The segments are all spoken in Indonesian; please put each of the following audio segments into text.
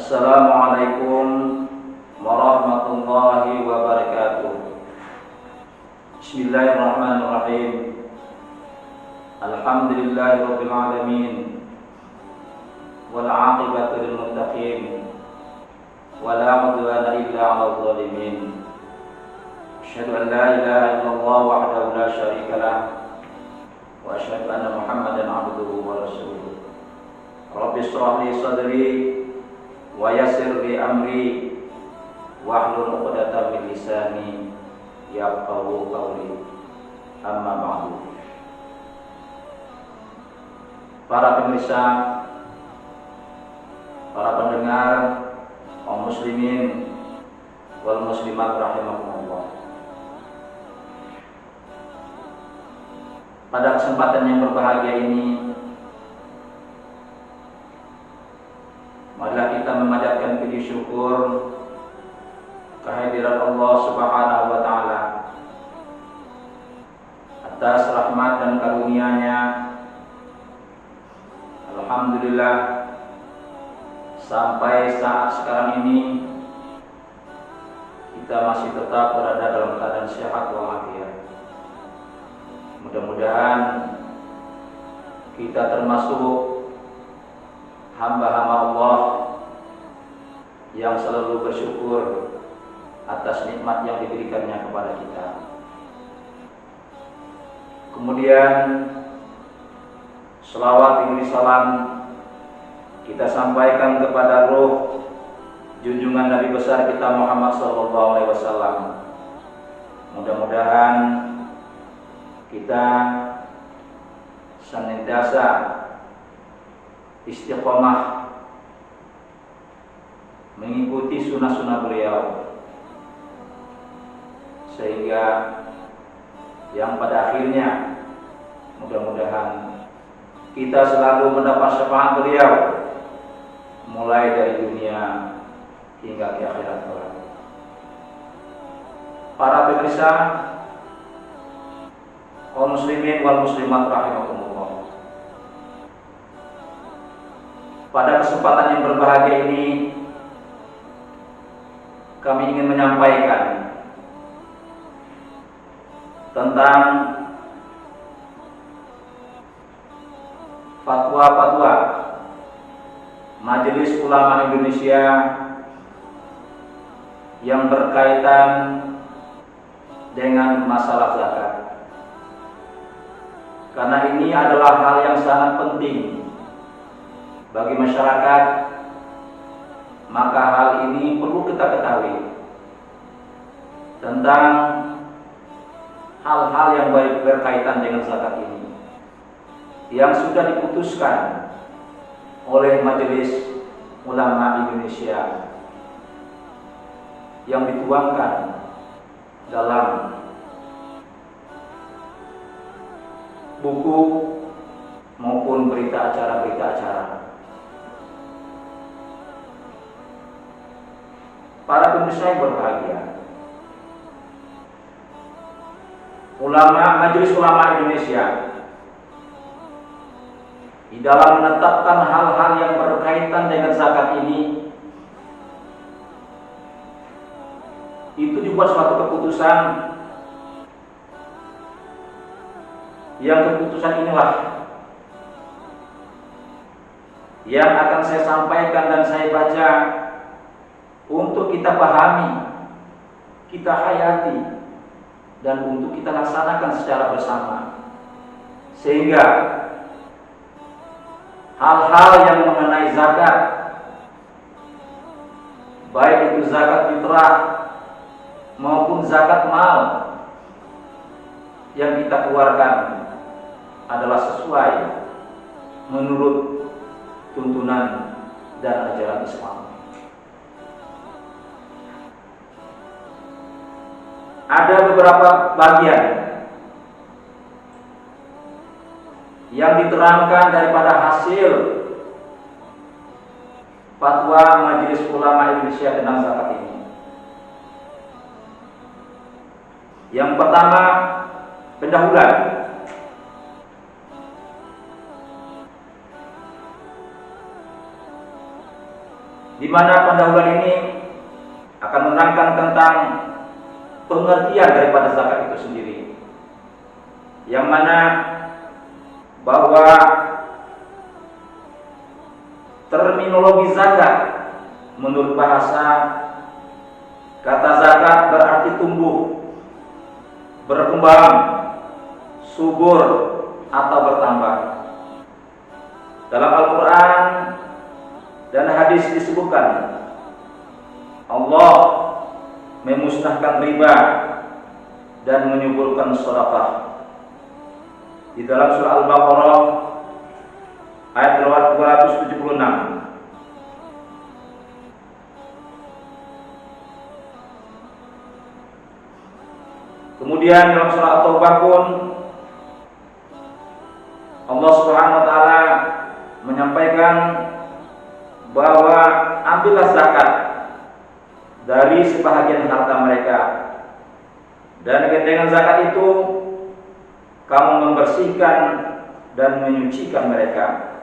Assalamualaikum warahmatullahi wabarakatuh. Bismillahirrahmanirrahim. Alhamdulillahirabbil alamin. Wal 'aqibatu lil muttaqin. Wala 'udwana illa 'alal zalimin. Asyhadu an la ilaha illallah wahdahu la syarika lah wa asyhadu anna Muhammadan 'abduhu wa rasuluh. Rabbi shrah li sadri wa yassir li amri wahlul 'uqdatam min lisani yafqahu qawli. Amma ba'du. Para pemirsa, para pendengar, kaum muslimin wal muslimat rahimakumullah. Pada kesempatan yang berbahagia ini, marilah kita memanjatkan puji syukur kehadirat Allah Subhanahu wa taala atas rahmat dan karunia-Nya. Alhamdulillah, sampai saat sekarang ini kita masih tetap berada dalam keadaan sehat walafiat. Mudah-mudahan kita termasuk hamba-hamba Allah yang selalu bersyukur atas nikmat yang diberikannya kepada kita. Kemudian selawat dan salam kita sampaikan kepada ruh junjungan Nabi besar kita Muhammad sallallahu alaihi wasallam. Mudah-mudahan kita senantiasa istiqomah mengikuti sunnah-sunnah beliau, sehingga yang pada akhirnya mudah-mudahan kita selalu mendapat syafaat beliau mulai dari dunia hingga ke akhirat kelak. Para pemirsa, kaum muslimin wal muslimat rahimakumullah. Pada kesempatan yang berbahagia ini kami ingin menyampaikan tentang fatwa-fatwa Majelis Ulama Indonesia yang berkaitan dengan masalah zakat. Karena ini adalah hal yang sangat penting bagi masyarakat, maka hal ini perlu kita ketahui tentang hal-hal yang berkaitan dengan zakat ini yang sudah diputuskan oleh Majelis Ulama Indonesia yang dituangkan dalam buku maupun berita acara. Para pemirsa yang berbahagia, Majelis Ulama Indonesia di dalam menetapkan hal-hal yang berkaitan dengan zakat ini itu dibuat suatu keputusan, yang keputusan inilah yang akan saya sampaikan dan saya baca untuk kita pahami, kita hayati, dan untuk kita laksanakan secara bersama, sehingga hal-hal yang mengenai zakat, baik itu zakat fitrah maupun zakat mal yang kita keluarkan adalah sesuai menurut tuntunan dan ajaran Islam. Ada beberapa bagian yang diterangkan daripada hasil fatwa Majelis Ulama Indonesia tentang zakat ini. Yang pertama, pendahuluan. di mana pendahuluan ini akan menerangkan tentang pengertian daripada zakat itu sendiri, yang mana bahwa terminologi zakat menurut bahasa, kata zakat berarti tumbuh, berkembang, subur atau bertambah. Dalam Al-Quran dan hadis disebutkan Allah memusnahkan riba dan menyuburkan sedekah. Di dalam surah Al-Baqarah ayat 276. Kemudian dalam surah At-Taubah pun Allah Subhanahu wa taala menyampaikan bahwa ambillah zakat dari sebahagian harta mereka, dan dengan zakat itu kamu membersihkan dan menyucikan mereka.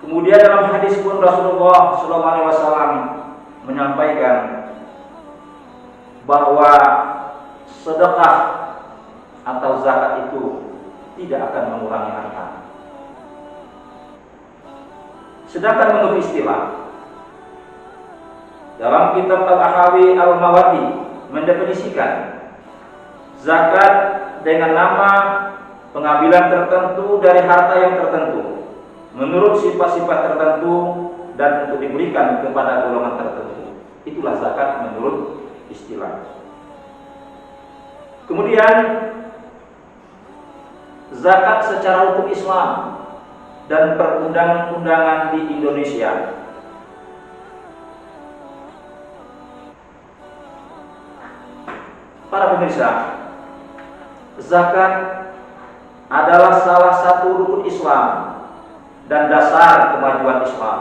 Kemudian dalam hadis pun Rasulullah SAW menyampaikan bahwa sedekah atau zakat itu tidak akan mengurangi harta. Sedangkan menurut istilah dalam kitab Al-Ahawi Al-Mawardi mendefinisikan zakat dengan nama pengambilan tertentu dari harta yang tertentu menurut sifat-sifat tertentu dan untuk diberikan kepada golongan tertentu. Itulah zakat menurut istilah. Kemudian zakat secara hukum Islam dan perundang-undangan di Indonesia. Para pemirsa, zakat adalah salah satu rukun Islam dan dasar kemajuan Islam.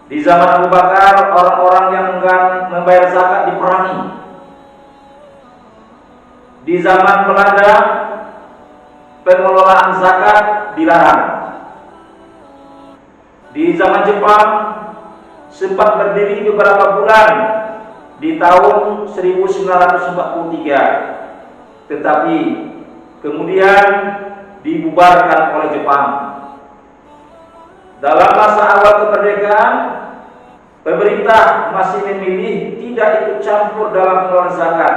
Di zaman Abu Bakar, orang-orang yang enggan membayar zakat diperangi. Di zaman Belanda, pengelolaan zakat dilarang. Di zaman Jepang sempat berdiri beberapa bulan di tahun 1943, tetapi kemudian dibubarkan oleh Jepang. Dalam masa awal kemerdekaan, pemerintah masih memilih tidak ikut campur dalam pengelolaan zakat.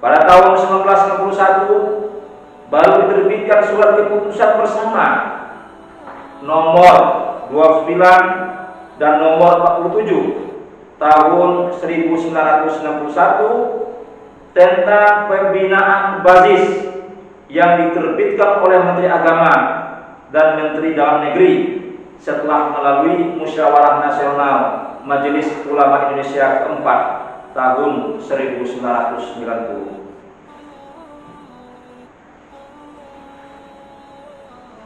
Pada tahun 1961 baru diterbitkan surat keputusan bersama nomor 29 dan nomor 47 tahun 1961 tentang pembinaan basis yang diterbitkan oleh Menteri Agama dan Menteri Dalam Negeri setelah melalui Musyawarah Nasional Majelis Ulama Indonesia keempat tahun 1990.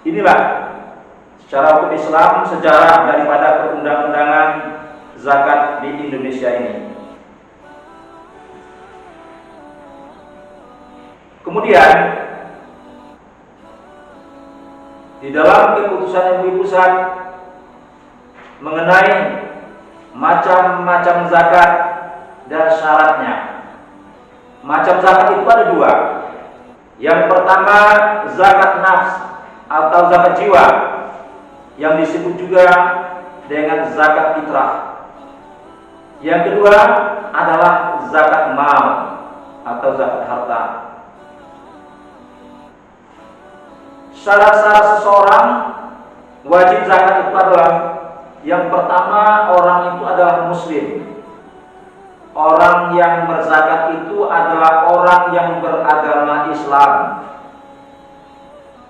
Inilah secara hukum Islam sejarah daripada perundang-undangan zakat di Indonesia ini. Kemudian di dalam keputusan MUI pusat mengenai macam-macam zakat dan syaratnya. Macam zakat itu ada dua. Yang pertama zakat nafs atau zakat jiwa, yang disebut juga dengan zakat fitrah. Yang kedua adalah zakat mal atau zakat harta. Syarat-syarat seseorang wajib zakat itu adalah, yang pertama orang itu adalah muslim. Orang yang berzakat itu adalah orang yang beragama Islam.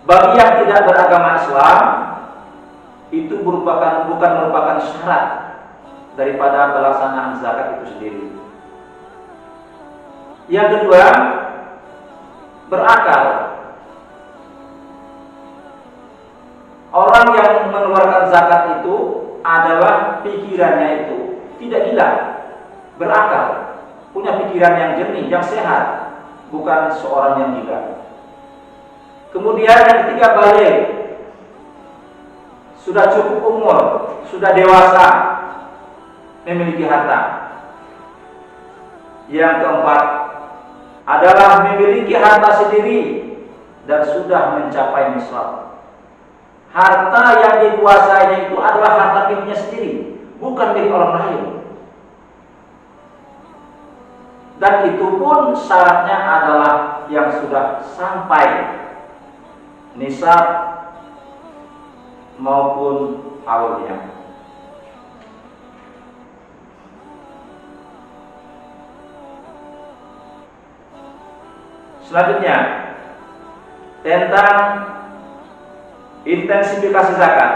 Bagi yang tidak beragama Islam, itu bukan merupakan syarat daripada pelaksanaan zakat itu sendiri. Yang kedua, berakal. Orang yang mengeluarkan zakat itu adalah pikirannya itu tidak gila, berakal, punya pikiran yang jernih, yang sehat, bukan seorang yang gila. Kemudian yang ketiga, balik, sudah cukup umur, sudah dewasa, memiliki harta. Yang keempat adalah memiliki harta sendiri dan sudah mencapai nisab. Harta yang dikuasainya itu adalah harta miliknya sendiri, bukan milik orang lain. Dan itu pun syaratnya adalah yang sudah sampai nisab maupun haulnya. Selanjutnya tentang intensifikasi zakat.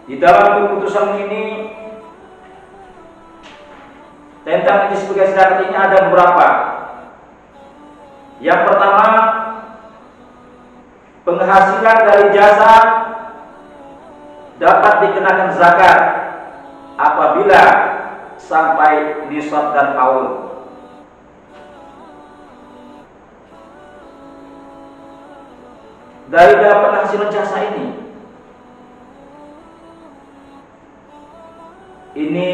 Di dalam keputusan ini tentang intensifikasi zakat ini ada beberapa. Yang pertama, penghasilan dari jasa dapat dikenakan zakat apabila sampai nisab dan haul. Dari penghasilan jasa ini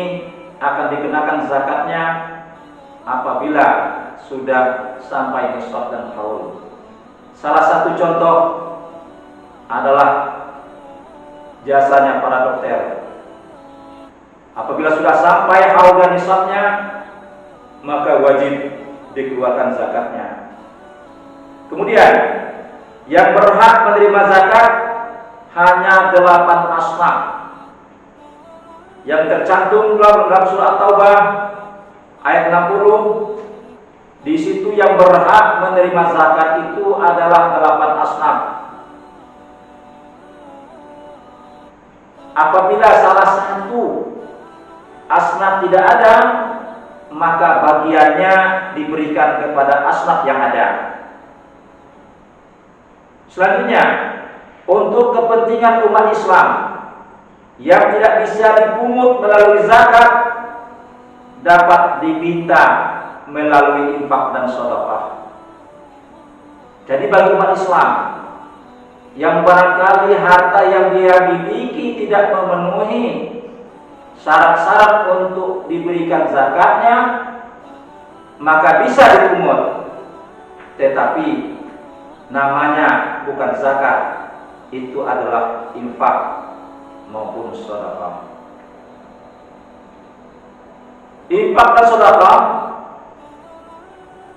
akan dikenakan zakatnya apabila sudah sampai nisab dan haul. Salah satu contoh adalah jasanya para dokter. Apabila sudah sampai haul dan nisabnya, maka wajib dikeluarkan zakatnya. Kemudian yang berhak menerima zakat hanya 8 asnaf yang tercantum dalam surah Taubah ayat 60. Di situ yang berhak menerima zakat itu adalah 8 asnaf. Apabila salah satu asnaf tidak ada, maka bagiannya diberikan kepada asnaf yang ada. Selanjutnya, untuk kepentingan umat Islam yang tidak bisa dipungut melalui zakat, dapat diminta melalui infak dan sedekah. Jadi bagi umat Islam yang barangkali harta yang dia miliki tidak memenuhi syarat-syarat untuk diberikan zakatnya, maka bisa dipungut, tetapi namanya bukan zakat, itu adalah infak maupun sedekah. Infak dan sedekah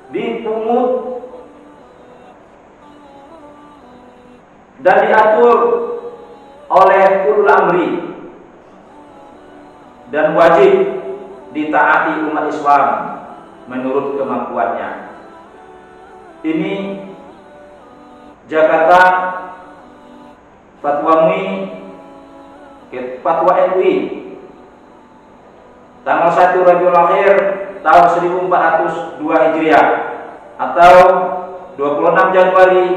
dipungut dan diatur oleh ulul amri dan wajib ditaati umat Islam menurut kemampuannya. Ini Jakarta Fatwa MUI tanggal 1 Rabiul Akhir tahun 1402 Hijriah atau 26 Januari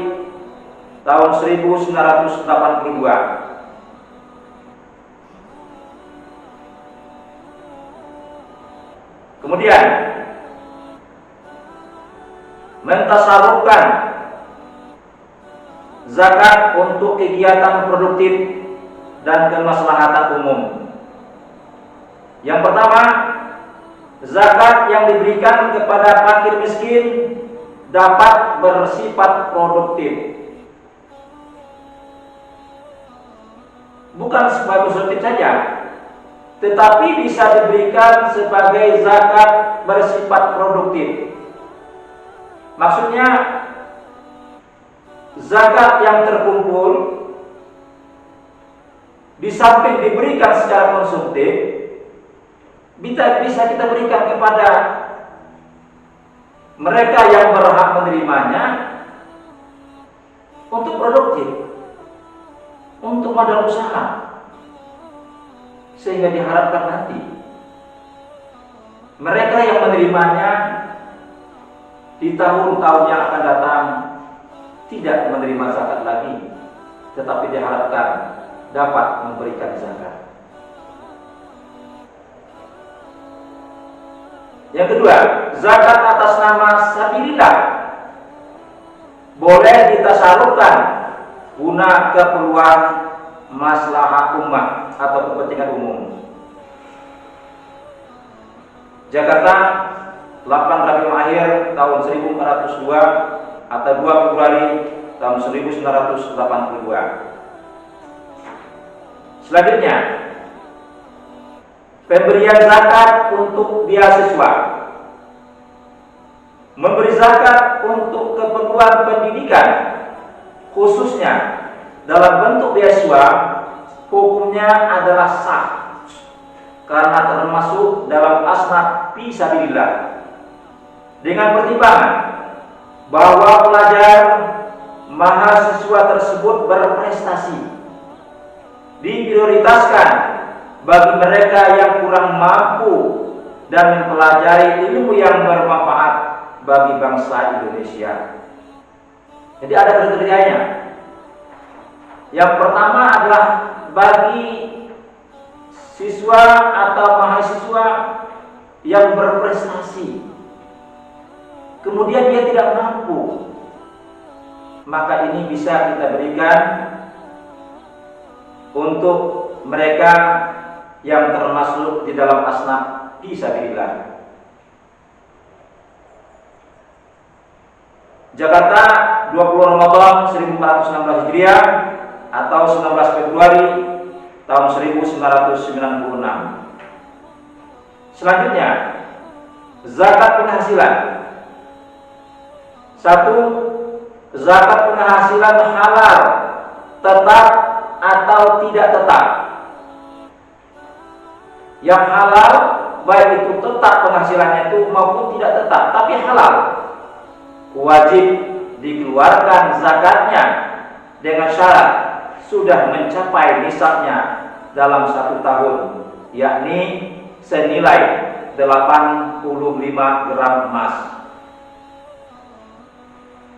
tahun 1982. Kemudian mentasarufkan zakat untuk kegiatan produktif dan kemaslahatan umum. Yang pertama, zakat yang diberikan kepada fakir miskin dapat bersifat produktif. Bukan sebagai produktif saja, tetapi bisa diberikan sebagai zakat bersifat produktif. Maksudnya, zakat yang terkumpul di samping diberikan secara konsumtif, bisa kita berikan kepada mereka yang berhak menerimanya untuk produktif, untuk modal usaha, sehingga diharapkan nanti mereka yang menerimanya di tahun-tahun yang akan datang tidak menerima zakat lagi, tetapi diharapkan dapat memberikan zakat. Yang kedua, zakat atas nama sabilillah boleh ditasarufkan guna keperluan maslahat umat atau kepentingan umum. Jakarta, 8 Rabiul Akhir tahun 1402 atau 2 Februari tahun 1982. Selanjutnya, pemberian zakat untuk beasiswa. Memberi zakat untuk keperluan pendidikan, khususnya dalam bentuk beasiswa, hukumnya adalah sah karena termasuk dalam asnaf fi sabilillah, dengan pertimbangan bahwa pelajar mahasiswa tersebut berprestasi, diprioritaskan bagi mereka yang kurang mampu dan mempelajari ilmu yang bermanfaat bagi bangsa Indonesia. Jadi ada kriterianya. Yang pertama adalah bagi siswa atau mahasiswa yang berprestasi, kemudian dia tidak mampu, maka ini bisa kita berikan untuk mereka yang termasuk di dalam asnaf fisabilillah. Jakarta, 20 Ramadan 1416 Hijriah atau 19 Februari tahun 1996. Selanjutnya, zakat penghasilan. 1. Zakat penghasilan halal, tetap atau tidak tetap. Yang halal baik itu tetap penghasilannya itu maupun tidak tetap, tapi halal, wajib dikeluarkan zakatnya dengan syarat sudah mencapai nisabnya dalam 1 tahun, yakni senilai 85 gram emas.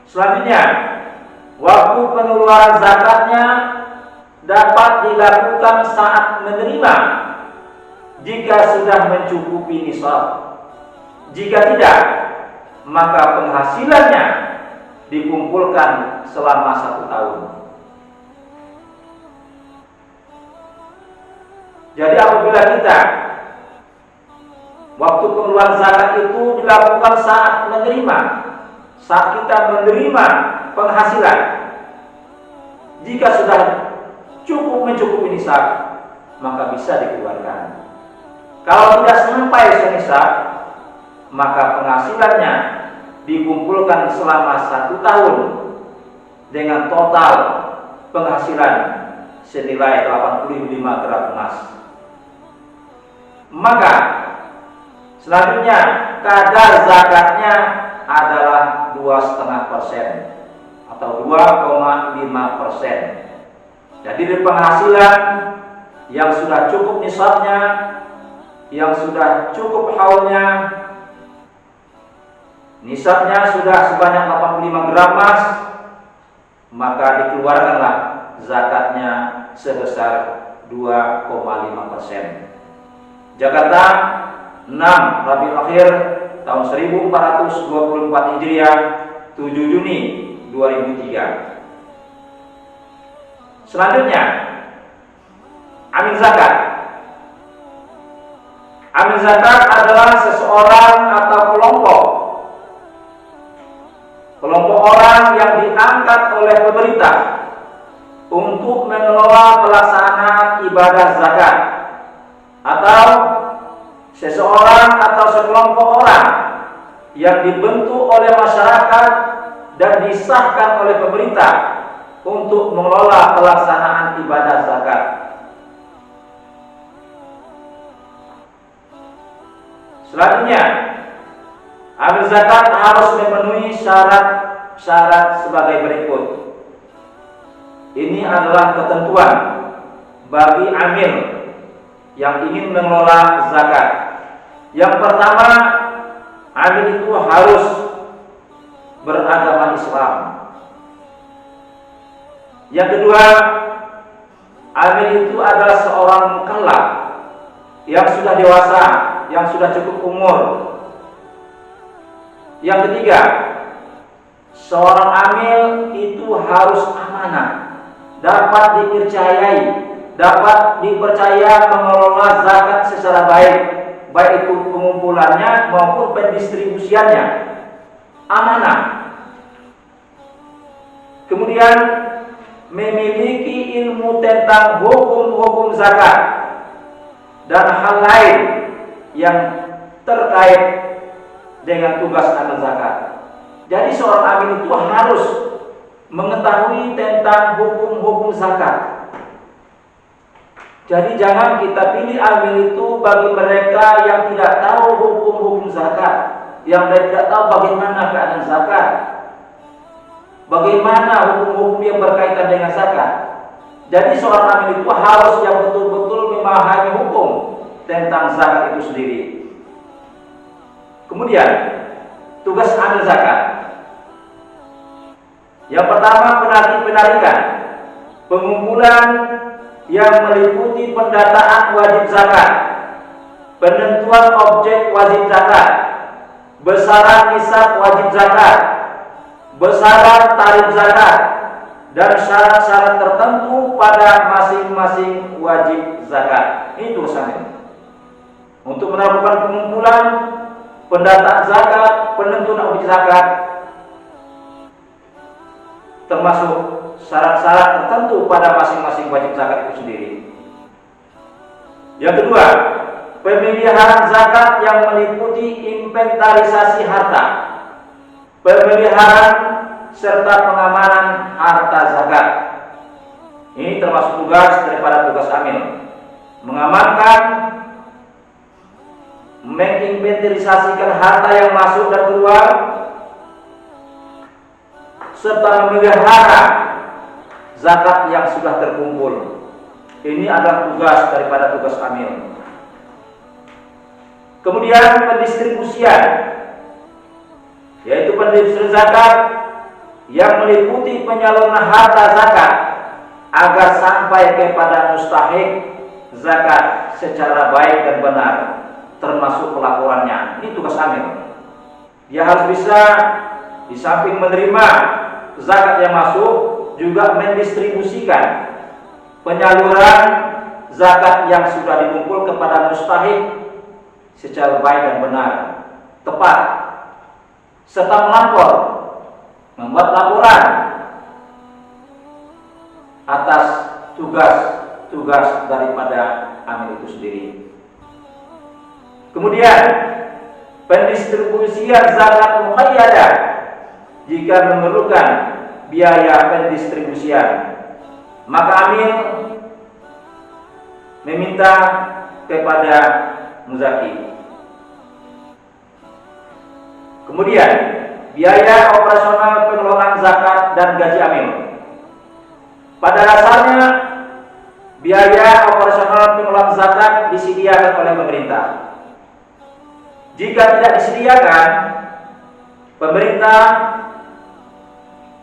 Selanjutnya, waktu pengeluaran zakatnya dapat dilakukan saat menerima jika sudah mencukupi nisab. Jika tidak, maka penghasilannya dikumpulkan selama 1 tahun. Jadi apabila kita waktu pengeluaran zakat itu dilakukan saat menerima, saat kita menerima penghasilan, jika sudah mencukupi nisab, maka bisa dikeluarkan. Kalau tidak sampai senisab, maka penghasilannya dikumpulkan selama 1 tahun dengan total penghasilan senilai 85 gram emas. Maka selanjutnya kadar zakatnya adalah 2,5% atau 2,5%. Jadi dari penghasilan yang sudah cukup nisabnya, yang sudah cukup haulnya, nisabnya sudah sebanyak 85 gram emas, maka dikeluarkanlah zakatnya sebesar 2,5%. Jakarta, 6 Rabiul Akhir tahun 1424 Hijriah, 7 Juni 2003. Selanjutnya, amil zakat. Amil zakat adalah seseorang atau kelompok orang yang diangkat oleh pemerintah untuk mengelola pelaksanaan ibadah zakat, atau seseorang atau sekelompok orang yang dibentuk oleh masyarakat dan disahkan oleh pemerintah untuk mengelola pelaksanaan ibadah zakat. Selanjutnya, amil zakat harus memenuhi syarat-syarat sebagai berikut. Ini adalah ketentuan bagi amil yang ingin mengelola zakat. Yang pertama, amil itu harus beragama Islam. Yang kedua, amil itu adalah seorang mukallaf yang sudah dewasa, yang sudah cukup umur. Yang ketiga, seorang amil itu harus amanah, dapat dipercayai, dapat dipercaya mengelola zakat secara baik, baik itu pengumpulannya maupun pendistribusiannya, amanah. Kemudian memiliki ilmu tentang hukum-hukum zakat dan hal lain yang terkait dengan tugas amil zakat. Jadi seorang amil itu harus mengetahui tentang hukum-hukum zakat. Jadi jangan kita pilih amil itu bagi mereka yang tidak tahu hukum-hukum zakat, yang tidak tahu bagaimana keadaan zakat, bagaimana hukum-hukum yang berkaitan dengan zakat. Jadi seorang amil itu harus yang betul-betul memahami hukum tentang zakat itu sendiri. Kemudian tugas amil zakat. Yang pertama, penarikan, pengumpulan yang meliputi pendataan wajib zakat, penentuan objek wajib zakat, besaran nisab wajib zakat, besaran tarif zakat, dan syarat-syarat tertentu pada masing-masing wajib zakat. Ini tugasannya. Untuk melakukan pengumpulan, pendataan zakat, penentuan objek zakat, termasuk syarat-syarat tertentu pada masing-masing wajib zakat itu sendiri. Yang kedua, pemeliharaan zakat yang meliputi inventarisasi harta, pemeliharaan serta pengamanan harta zakat. Ini termasuk tugas daripada tugas amil, mengamankan, menginventarisasikan harta yang masuk dan keluar, serta memelihara zakat yang sudah terkumpul. Ini adalah tugas daripada tugas amil. Kemudian pendistribusian, yaitu pendistribusian zakat yang meliputi penyaluran harta zakat agar sampai kepada mustahik zakat secara baik dan benar, termasuk pelaporannya. Ini tugas amil. Dia harus bisa di samping menerima zakat yang masuk, juga mendistribusikan penyaluran zakat yang sudah dikumpul kepada mustahik secara baik dan benar, tepat, serta melapor, membuat laporan atas tugas-tugas daripada amil itu sendiri. Kemudian pendistribusian zakat muqayyadah, jika memerlukan biaya pendistribusian, maka amil meminta kepada muzaki. Kemudian biaya operasional pengelolaan zakat dan gaji amil. Pada dasarnya biaya operasional pengelolaan zakat disediakan oleh pemerintah. Jika tidak disediakan, pemerintah,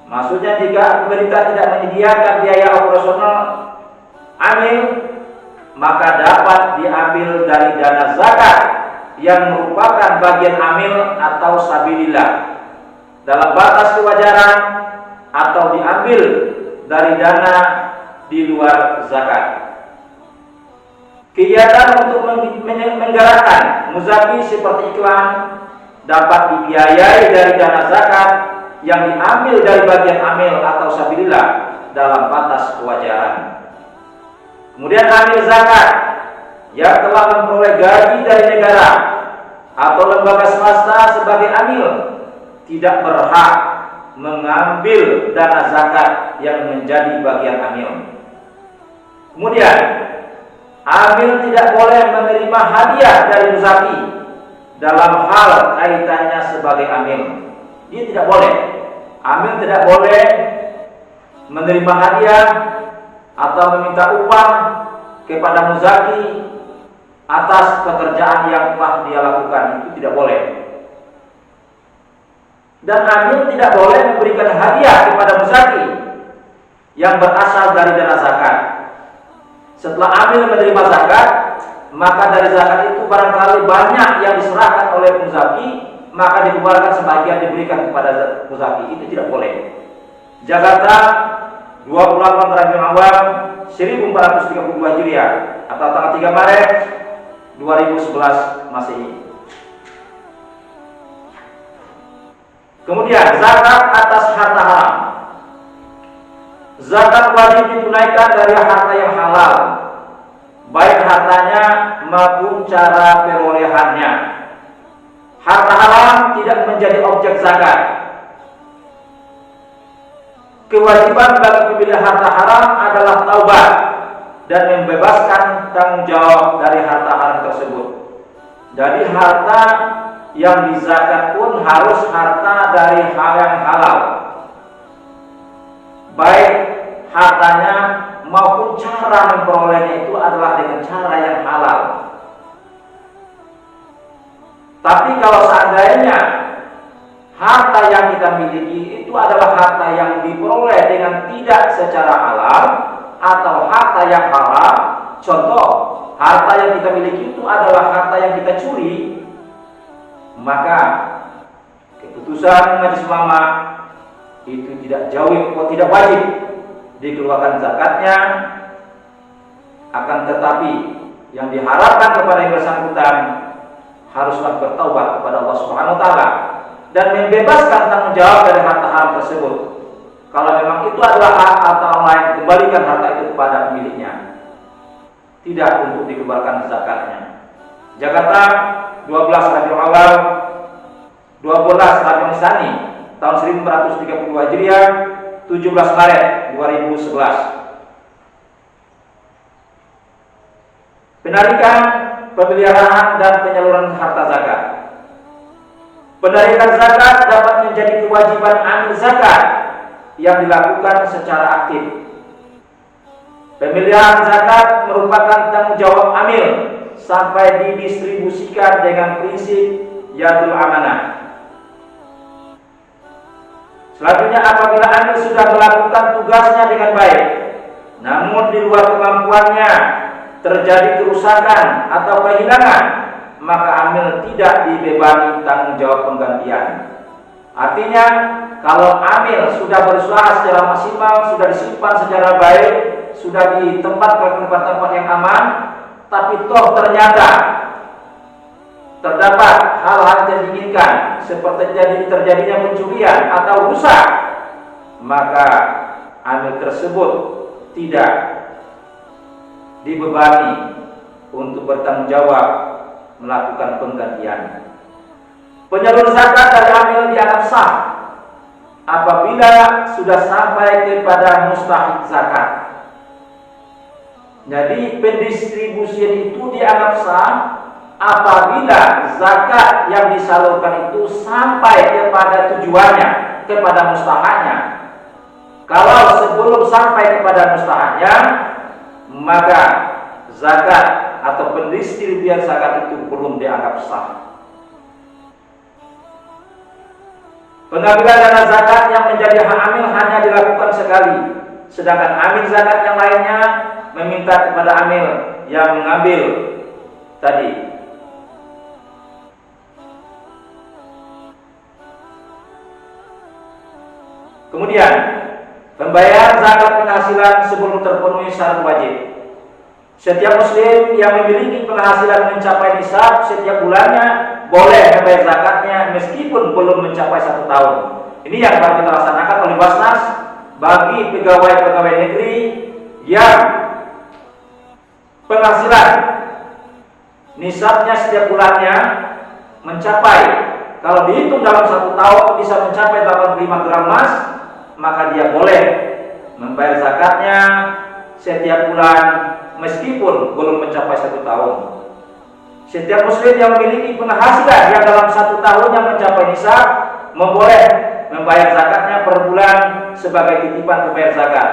maksudnya jika pemerintah tidak menyediakan biaya operasional amil, maka dapat diambil dari dana zakat yang merupakan bagian amil atau sabilillah dalam batas kewajaran, atau diambil dari dana di luar zakat. Kegiatan untuk menggerakkan muzaki seperti iklan dapat dibiayai dari dana zakat yang diambil dari bagian amil atau sabilillah dalam batas kewajaran. Kemudian amil zakat yang telah memperoleh gaji dari negara atau lembaga swasta sebagai amil tidak berhak mengambil dana zakat yang menjadi bagian amil. Kemudian amil tidak boleh menerima hadiah dari muzaki dalam hal kaitannya sebagai amil. Dia tidak boleh. Amil tidak boleh menerima hadiah atau meminta upah kepada muzaki atas pekerjaan yang telah dia lakukan. Itu tidak boleh. Dan amil tidak boleh memberikan hadiah kepada muzaki yang berasal dari dana zakat. Setelah amil menerima zakat, maka dari zakat itu barangkali banyak yang diserahkan oleh muzaki maka dikeluarkan sebagian diberikan kepada muzaki. Itu tidak boleh. Jakarta 28 Rabiul Awal 1432 Hijriah atau tanggal 3 Maret 2011 Masehi. Kemudian zakat atas harta haram. Zakat wajib ditunaikan dari harta yang halal, baik hartanya maupun cara perolehannya. Harta haram tidak menjadi objek zakat. Kewajiban bagi pemilik harta haram adalah taubat dan membebaskan tanggung jawab dari harta haram tersebut. Jadi harta yang dizakat pun harus harta dari hal yang halal, baik hartanya maupun cara memperolehnya itu adalah dengan cara yang halal. Tapi kalau seandainya harta yang kita miliki itu adalah harta yang diperoleh dengan tidak secara halal atau harta yang haram, contoh harta yang kita miliki itu adalah harta yang kita curi, maka keputusan majelis ulama itu tidak wajib dikeluarkan zakatnya. Akan tetapi yang diharapkan kepada yang bersangkutan haruslah bertaubat kepada Allah Subhanahu wa taala dan membebaskan tanggung jawab dari harta haram tersebut. Kalau memang itu adalah hak harta orang lain, kembalikan harta itu kepada pemiliknya, tidak untuk dikeluarkan zakatnya. Jakarta 12 Rabiul Awal 12 Rabiul Tsani tahun 1432 Hijriah 17 Maret 2011. Penarikan, pemeliharaan dan penyaluran harta zakat. Penarikan zakat dapat menjadi kewajiban amil zakat yang dilakukan secara aktif. Pemeliharaan zakat merupakan tanggung jawab amil sampai didistribusikan dengan prinsip yadul amanah. Selanjutnya, apabila amil sudah melakukan tugasnya dengan baik, namun di luar kemampuannya terjadi kerusakan atau kehilangan, maka amil tidak dibebani tanggung jawab penggantian. Artinya, kalau amil sudah berusaha secara maksimal, sudah disimpan secara baik, sudah ditempatkan ke tempat-tempat yang aman, tapi toh ternyata terdapat hal-hal yang tidak diinginkan seperti terjadinya pencurian atau rusak, maka amil tersebut tidak dibebani untuk bertanggung jawab melakukan penggantian. Penyalur zakat dari amil dianggap sah apabila sudah sampai kepada mustahik zakat. Jadi pendistribusian itu dianggap sah apabila zakat yang disalurkan itu sampai kepada tujuannya, kepada mustahaknya. Kalau sebelum sampai kepada mustahaknya, maka zakat atau pendistribusian zakat itu belum dianggap sah. Pengambilan dana zakat yang menjadi hak amil hanya dilakukan sekali, sedangkan amil zakat yang lainnya meminta kepada amil yang mengambil tadi. Kemudian, pembayaran zakat penghasilan sebelum terpenuhi syarat wajib. Setiap muslim yang memiliki penghasilan mencapai nisab setiap bulannya boleh membayar zakatnya meskipun belum mencapai 1 tahun. Ini yang baru kita laksanakan oleh Basnas bagi pegawai-pegawai negeri yang penghasilan nisabnya setiap bulannya mencapai, kalau dihitung dalam 1 tahun bisa mencapai 85 gram emas, maka dia boleh membayar zakatnya setiap bulan meskipun belum mencapai 1 tahun. Setiap muslim yang memiliki penghasilan yang dalam 1 tahun yang mencapai nisab memboleh membayar zakatnya per bulan sebagai titipan pembayar zakat.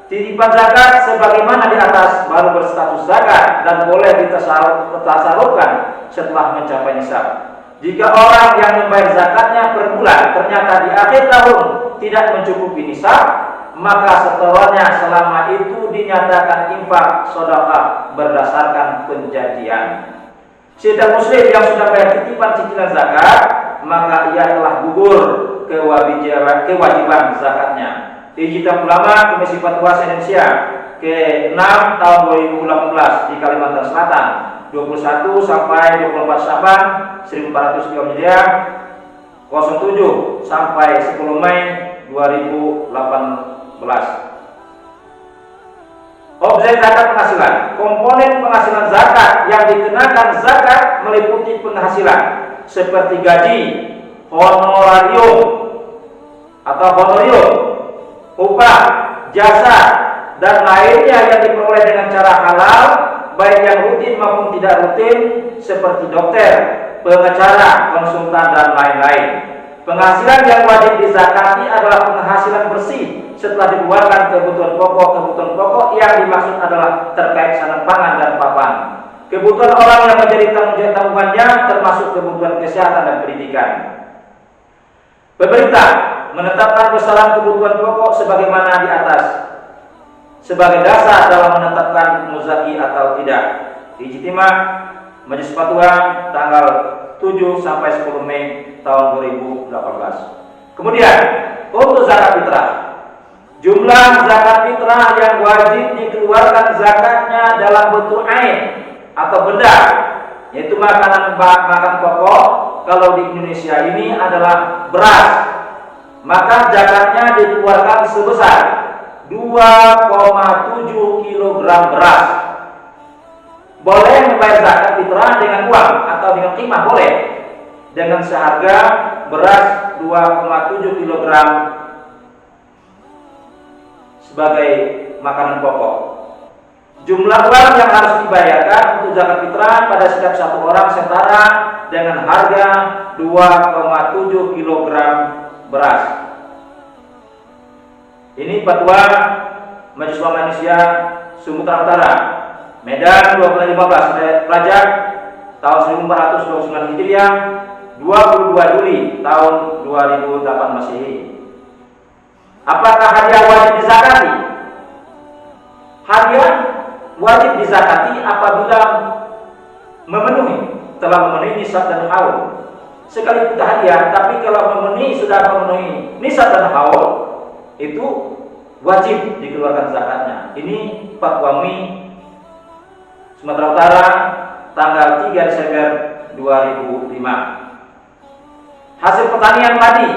Titipan zakat sebagaimana di atas baru berstatus zakat dan boleh ditasarufkan setelah mencapai nisab. Jika orang yang membayar zakatnya per bulan ternyata di akhir tahun tidak mencukupi nisab, maka setorannya selama itu dinyatakan infak sedekah berdasarkan penjanjian. Setiap muslim yang sudah bayar titipan cicilan zakat maka ia telah gugur kewajiban zakatnya. Ijtihad Ulama Komisi Fatwa Indonesia ke-6 tahun 2018 di Kalimantan Selatan, 21 sampai 24 Syaban 1400 Hijriah, 07 sampai 10 Mei 2018. Objek zakat penghasilan. Komponen penghasilan zakat yang dikenakan zakat meliputi penghasilan seperti gaji, honorarium atau honorium, upah, jasa, dan lainnya yang diperoleh dengan cara halal, baik yang rutin maupun tidak rutin, seperti dokter, pengacara, konsultan, dan lain-lain. Penghasilan yang wajib dizakati adalah penghasilan bersih setelah dikeluarkan kebutuhan pokok yang dimaksud adalah terkait sandang pangan dan papan. Kebutuhan orang yang menjadi tanggungannya termasuk kebutuhan kesehatan dan pendidikan. Pemerintah menetapkan besaran kebutuhan pokok sebagaimana di atas sebagai dasar dalam menetapkan muzaki atau tidak. Ijtima Majelis Fatwa tanggal 7 sampai 10 Mei tahun 2018. Kemudian untuk zakat fitrah, jumlah zakat fitrah yang wajib dikeluarkan zakatnya dalam bentuk ain atau benda, yaitu makan pokok. Kalau di Indonesia ini adalah beras, maka zakatnya dikeluarkan sebesar 2,7 kg beras. Boleh membayar zakat fitrah dengan uang atau dengan timah, boleh, dengan seharga beras 2,7 kg sebagai makanan pokok. Jumlah uang yang harus dibayarkan untuk zakat fitrah pada setiap satu orang setara dengan harga 2,7 kg beras. Ini fatwa Majelis Ulama Indonesia Sumatera Utara, Medan 2015, Pelajar tahun 1429 Hijriah, 22 Juli tahun 2008 Masehi. Apakah hadiah wajib dizakati? Hadiah wajib dizakati apabila telah memenuhi nisab dan haul. Sekalipun hadiah, tapi kalau sudah memenuhi nisab dan haul, itu wajib dikeluarkan zakatnya. Ini fatwa MI Sumatera Utara tanggal 3 Desember 2005. Hasil pertanian padi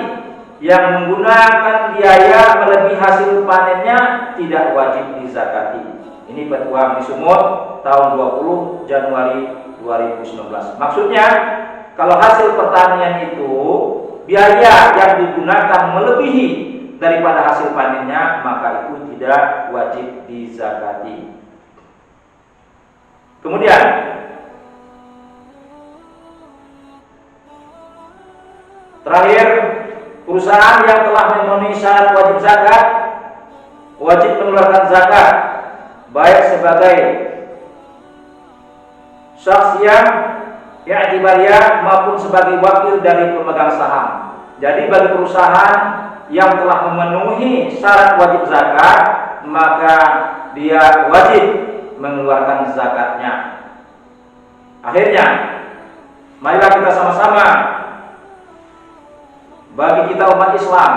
yang menggunakan biaya melebihi hasil panennya tidak wajib dizakati. Ini fatwa MI Sumut tahun 20 Januari 2019. Maksudnya, kalau hasil pertanian itu biaya yang digunakan melebihi daripada hasil panennya, maka itu tidak wajib dizakati. Kemudian terakhir, perusahaan yang telah memenuhi syarat wajib zakat wajib mengeluarkan zakat, baik sebagai syakhsiyah i'tibariyah maupun sebagai wakil dari pemegang saham. Jadi bagi perusahaan yang telah memenuhi syarat wajib zakat, maka dia wajib mengeluarkan zakatnya. Akhirnya, marilah kita sama-sama, bagi kita umat Islam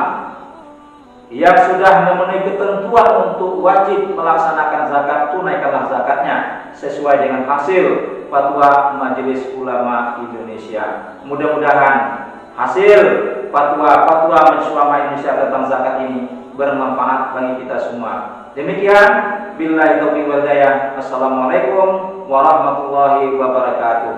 yang sudah memenuhi ketentuan untuk wajib melaksanakan zakat, tunaikanlah zakatnya sesuai dengan hasil fatwa Majelis Ulama Indonesia. Mudah-mudahan hasil fatwa Majelis Ulama Indonesia tentang zakat ini bermanfaat bagi kita semua. Demikian, billahi taufiq wal hidayah. Assalamualaikum warahmatullahi wabarakatuh.